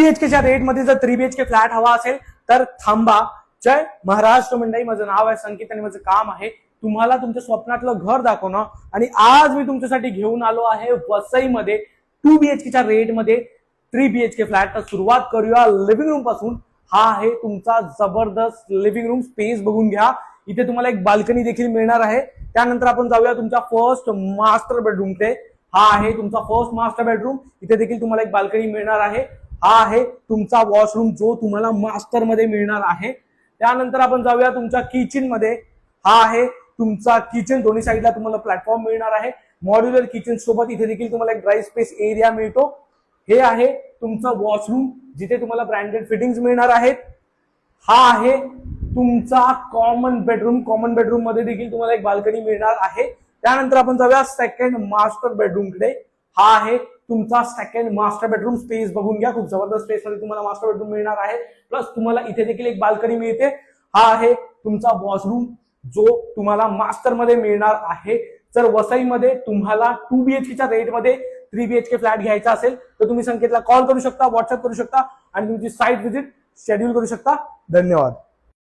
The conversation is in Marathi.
BHKच्या रेटमध्ये जर 3 BHK फ्लॅट हवा असेल तर थांबा. जय महाराष्ट्र मंडळी, माझं नाव आहे संकेत आणि माझं काम आहे तुम्हाला तुमच्या स्वप्नातलं घर दाखवणं. आणि आज मी तुमच्यासाठी घेऊन आलो आहे वसईमध्ये 2 BHKच्या रेटमध्ये 3 BHK फ्लॅट. तर सुरुवात करूया लिव्हिंग रूम पासून. हा आहे तुमचा जबरदस्त लिव्हिंग रूम. स्पेस बघून घ्या. इथे तुम्हाला एक बाल्कनी देखील मिळणार आहे. त्यानंतर आपण जाऊया तुमच्या फर्स्ट मास्टर बेडरूमकडे. हा आहे तुमचा फर्स्ट मास्टर बेडरूम. इथे देखील तुम्हाला एक बाल्कनी मिळणार आहे. हा आहे तुमचा वॉशरूम जो तुम्हाला मास्टर मध्ये मिळणार आहे. त्यानंतर आपण जाऊया तुमच्या किचन मध्ये. हा आहे तुमचा किचन. दोन्ही साईडला तुम्हाला प्लॅटफॉर्म मिळणार आहे. मॉड्युलर किचन सोबत इथे देखील तुम्हाला एक ड्राय स्पेस एरिया मिळतो. हे आहे तुमचं वॉशरूम जिथे तुम्हाला ब्रँडेड फिटिंग्स मिळणार आहेत. हा आहे तुमचा कॉमन बेडरूम. कॉमन बेडरूम मध्ये देखील तुम्हाला एक बाल्कनी मिळणार आहे. त्यानंतर आपण जाऊया सेकंड मास्टर बेडरूमकडे. हा आहे तुमचा सेकंड मास्टर बेडरूम. स्पेस बघून घ्या. खूप जबरदस्त स्पेस मध्ये तुम्हाला मास्टर बेडरूम मिळणार आहे. प्लस तुम्हाला इथे देखील एक बाल्कनी मिळते. हा आहे तुमचा वॉशरूम जो तुम्हाला मास्टर मध्ये मिळणार आहे. जर वसईमध्ये तुम्हाला 2 BHKच्या रेटमध्ये 3 BHK फ्लॅट घ्यायचा असेल तर तुम्ही संकेतला कॉल करू शकता, व्हॉट्सअप करू शकता आणि तुमची साईट व्हिजिट शेड्यूल करू शकता. धन्यवाद.